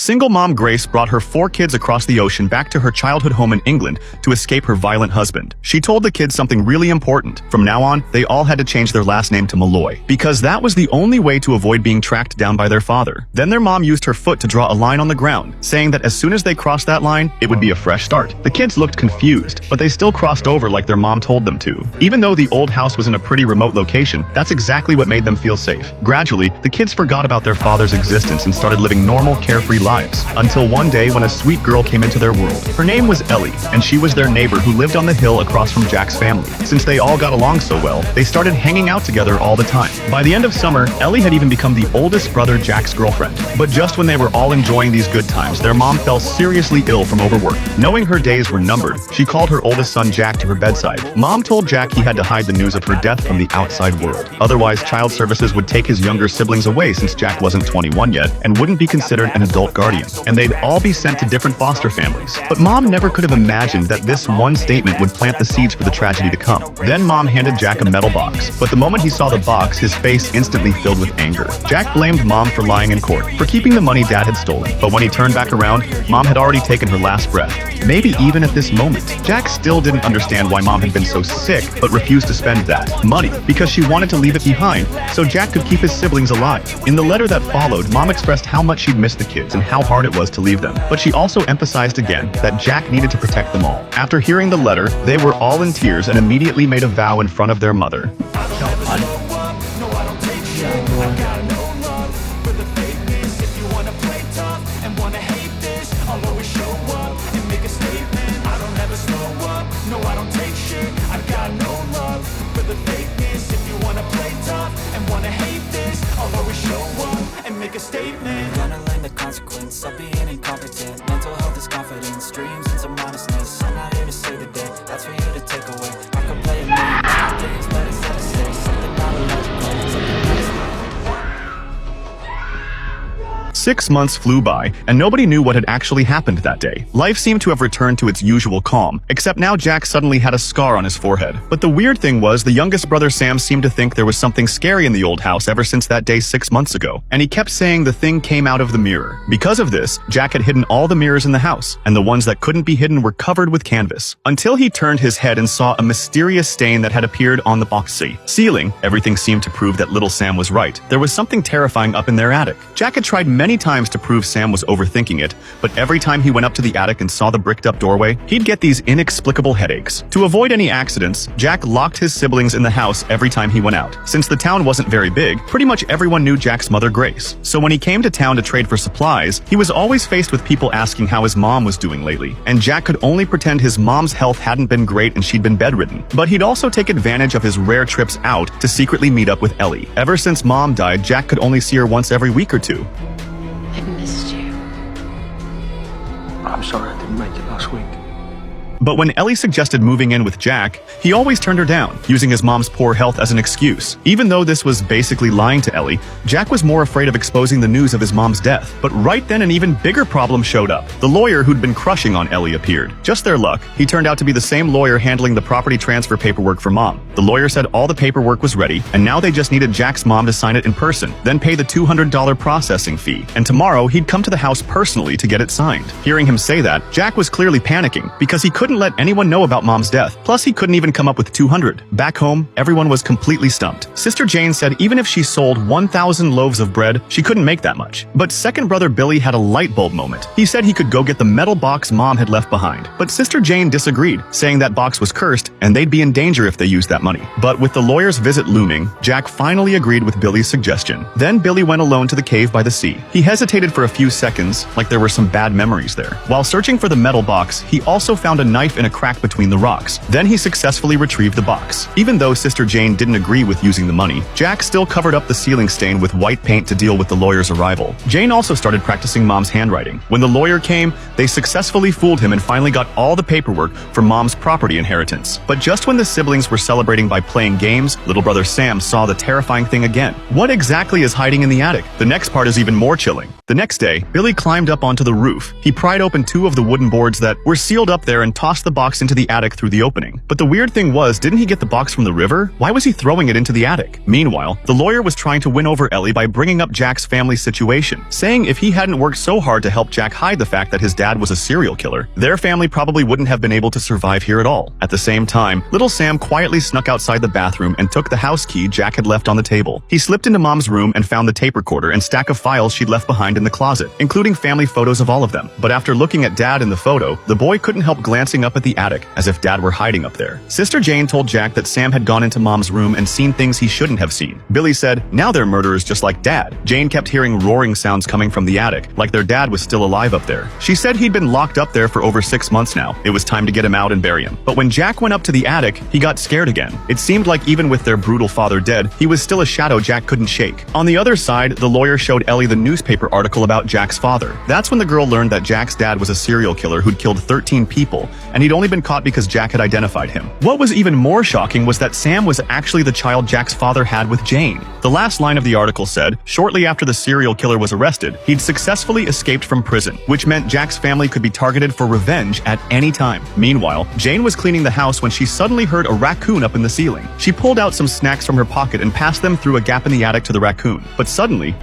Single mom Grace brought her 4 kids across the ocean back to her childhood home in England to escape her violent husband. She told the kids something really important. From now on, they all had to change their last name to Malloy, because that was the only way to avoid being tracked down by their father. Then their mom used her foot to draw a line on the ground, saying that as soon as they crossed that line, it would be a fresh start. The kids looked confused, but they still crossed over like their mom told them to. Even though the old house was in a pretty remote location, that's exactly what made them feel safe. Gradually, the kids forgot about their father's existence and started living normal, carefree lives, until one day when a sweet girl came into their world. Her name was Ellie, and she was their neighbor who lived on the hill across from Jack's family. Since they all got along so well, they started hanging out together all the time. By the end of summer, Ellie had even become the oldest brother Jack's girlfriend. But just when they were all enjoying these good times, their mom fell seriously ill from overwork. Knowing her days were numbered, she called her oldest son Jack to her bedside. Mom told Jack he had to hide the news of her death from the outside world. Otherwise, child services would take his younger siblings away since Jack wasn't 21 yet and wouldn't be considered an adult guardian, and they'd all be sent to different foster families. But Mom never could have imagined that this one statement would plant the seeds for the tragedy to come. Then Mom handed Jack a metal box, but the moment he saw the box, his face instantly filled with anger. Jack blamed Mom for lying in court, for keeping the money Dad had stolen. But when he turned back around, Mom had already taken her last breath. Maybe even at this moment, Jack still didn't understand why Mom had been so sick, but refused to spend that money, because she wanted to leave it behind so Jack could keep his siblings alive. In the letter that followed, Mom expressed how much she'd missed the kids and how hard it was to leave them. But she also emphasized again that Jack needed to protect them all. After hearing the letter, they were all in tears and immediately made a vow in front of their mother. Statement. Gonna learn the consequence of being incompetent. Mental health is confidence, dreams and some honestness. I'm not here to save the day, that's for you to take away. I can play a million things, but instead of say something not illogical, something nice. 6 months flew by, and nobody knew what had actually happened that day. Life seemed to have returned to its usual calm, except now Jack suddenly had a scar on his forehead. But the weird thing was, the youngest brother Sam seemed to think there was something scary in the old house ever since that day 6 months ago, and he kept saying the thing came out of the mirror. Because of this, Jack had hidden all the mirrors in the house, and the ones that couldn't be hidden were covered with canvas. Until he turned his head and saw a mysterious stain that had appeared on the box ceiling. Everything seemed to prove that little Sam was right. There was something terrifying up in their attic. Jack had tried many times to prove Sam was overthinking it, but every time he went up to the attic and saw the bricked-up doorway, he'd get these inexplicable headaches. To avoid any accidents, Jack locked his siblings in the house every time he went out. Since the town wasn't very big, pretty much everyone knew Jack's mother Grace. So when he came to town to trade for supplies, he was always faced with people asking how his mom was doing lately, and Jack could only pretend his mom's health hadn't been great and she'd been bedridden. But he'd also take advantage of his rare trips out to secretly meet up with Ellie. Ever since Mom died, Jack could only see her once every week or two. I missed you. I'm sorry I didn't make it last week. But when Ellie suggested moving in with Jack, he always turned her down, using his mom's poor health as an excuse. Even though this was basically lying to Ellie, Jack was more afraid of exposing the news of his mom's death. But right then an even bigger problem showed up. The lawyer who'd been crushing on Ellie appeared. Just their luck, he turned out to be the same lawyer handling the property transfer paperwork for Mom. The lawyer said all the paperwork was ready, and now they just needed Jack's mom to sign it in person, then pay the $200 processing fee. And tomorrow, he'd come to the house personally to get it signed. Hearing him say that, Jack was clearly panicking, because he couldn't let anyone know about Mom's death. Plus, he couldn't even come up with $200. Back home, everyone was completely stumped. Sister Jane said even if she sold 1,000 loaves of bread, she couldn't make that much. But second brother Billy had a light bulb moment. He said he could go get the metal box Mom had left behind. But Sister Jane disagreed, saying that box was cursed and they'd be in danger if they used that money. But with the lawyer's visit looming, Jack finally agreed with Billy's suggestion. Then Billy went alone to the cave by the sea. He hesitated for a few seconds, like there were some bad memories there. While searching for the metal box, he also found a knife in a crack between the rocks. Then he successfully retrieved the box. Even though Sister Jane didn't agree with using the money, Jack still covered up the ceiling stain with white paint to deal with the lawyer's arrival. Jane also started practicing Mom's handwriting. When the lawyer came, they successfully fooled him and finally got all the paperwork for Mom's property inheritance. But just when the siblings were celebrating celebrating by playing games, little brother Sam saw the terrifying thing again. What exactly is hiding in the attic? The next part is even more chilling. The next day, Billy climbed up onto the roof. He pried open 2 of the wooden boards that were sealed up there and tossed the box into the attic through the opening. But the weird thing was, didn't he get the box from the river? Why was he throwing it into the attic? Meanwhile, the lawyer was trying to win over Ellie by bringing up Jack's family situation, saying if he hadn't worked so hard to help Jack hide the fact that his dad was a serial killer, their family probably wouldn't have been able to survive here at all. At the same time, little Sam quietly snuck outside the bathroom and took the house key Jack had left on the table. He slipped into Mom's room and found the tape recorder and stack of files she'd left behind in the closet, including family photos of all of them. But after looking at Dad in the photo, the boy couldn't help glancing up at the attic, as if Dad were hiding up there. Sister Jane told Jack that Sam had gone into Mom's room and seen things he shouldn't have seen. Billy said, "Now they're murderers just like Dad." Jane kept hearing roaring sounds coming from the attic, like their dad was still alive up there. She said he'd been locked up there for over 6 months now. It was time to get him out and bury him. But when Jack went up to the attic, he got scared again. It seemed like even with their brutal father dead, he was still a shadow Jack couldn't shake. On the other side, the lawyer showed Ellie the newspaper article about Jack's father. That's when the girl learned that Jack's dad was a serial killer who'd killed 13 people, and he'd only been caught because Jack had identified him. What was even more shocking was that Sam was actually the child Jack's father had with Jane. The last line of the article said, shortly after the serial killer was arrested, he'd successfully escaped from prison, which meant Jack's family could be targeted for revenge at any time. Meanwhile, Jane was cleaning the house when she suddenly heard a raccoon up in the ceiling. She pulled out some snacks from her pocket and passed them through a gap in the attic to the raccoon. But suddenly,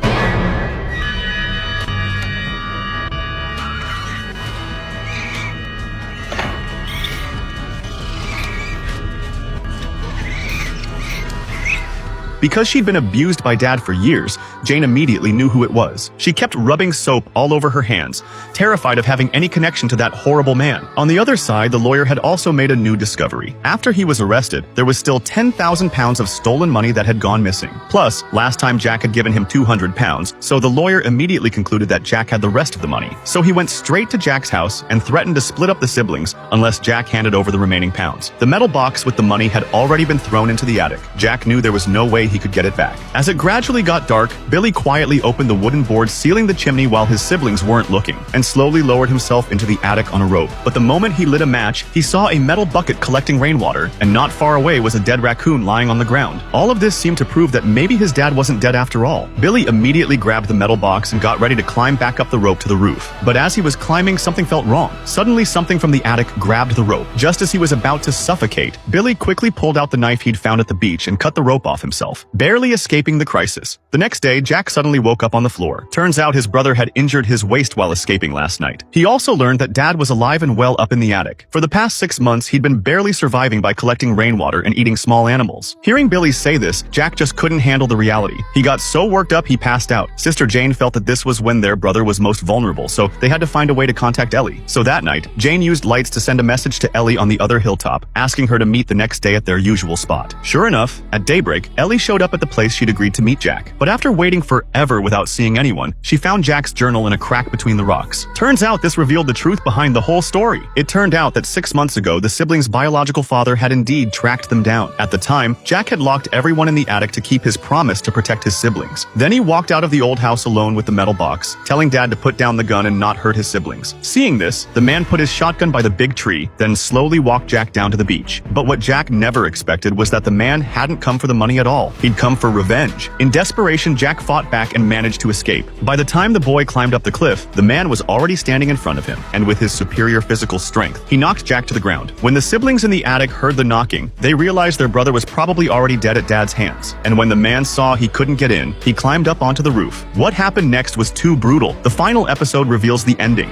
because she'd been abused by Dad for years, Jane immediately knew who it was. She kept rubbing soap all over her hands, terrified of having any connection to that horrible man. On the other side, the lawyer had also made a new discovery. After he was arrested, there was still 10,000 pounds of stolen money that had gone missing. Plus, last time Jack had given him 200 pounds, so the lawyer immediately concluded that Jack had the rest of the money. So he went straight to Jack's house and threatened to split up the siblings unless Jack handed over the remaining pounds. The metal box with the money had already been thrown into the attic. Jack knew there was no way he could get it back. As it gradually got dark, Billy quietly opened the wooden board sealing the chimney while his siblings weren't looking, and slowly lowered himself into the attic on a rope. But the moment he lit a match, he saw a metal bucket collecting rainwater, and not far away was a dead raccoon lying on the ground. All of this seemed to prove that maybe his dad wasn't dead after all. Billy immediately grabbed the metal box and got ready to climb back up the rope to the roof. But as he was climbing, something felt wrong. Suddenly, something from the attic grabbed the rope. Just as he was about to suffocate, Billy quickly pulled out the knife he'd found at the beach and cut the rope off himself, barely escaping the crisis. The next day, Jack suddenly woke up on the floor. Turns out his brother had injured his waist while escaping last night. He also learned that Dad was alive and well up in the attic. For the past 6 months, he'd been barely surviving by collecting rainwater and eating small animals. Hearing Billy say this, Jack just couldn't handle the reality. He got so worked up he passed out. Sister Jane felt that this was when their brother was most vulnerable, so they had to find a way to contact Ellie. So that night, Jane used lights to send a message to Ellie on the other hilltop, asking her to meet the next day at their usual spot. Sure enough, at daybreak, Ellie showed up at the place she'd agreed to meet Jack. But after waiting forever without seeing anyone, she found Jack's journal in a crack between the rocks. Turns out this revealed the truth behind the whole story. It turned out that 6 months ago, the siblings' biological father had indeed tracked them down. At the time, Jack had locked everyone in the attic to keep his promise to protect his siblings. Then he walked out of the old house alone with the metal box, telling Dad to put down the gun and not hurt his siblings. Seeing this, the man put his shotgun by the big tree, then slowly walked Jack down to the beach. But what Jack never expected was that the man hadn't come for the money at all. He'd come for revenge. In desperation, Jack fought back and managed to escape. By the time the boy climbed up the cliff, the man was already standing in front of him, and with his superior physical strength, he knocked Jack to the ground. When the siblings in the attic heard the knocking, they realized their brother was probably already dead at Dad's hands. And when the man saw he couldn't get in, he climbed up onto the roof. What happened next was too brutal. The final episode reveals the ending.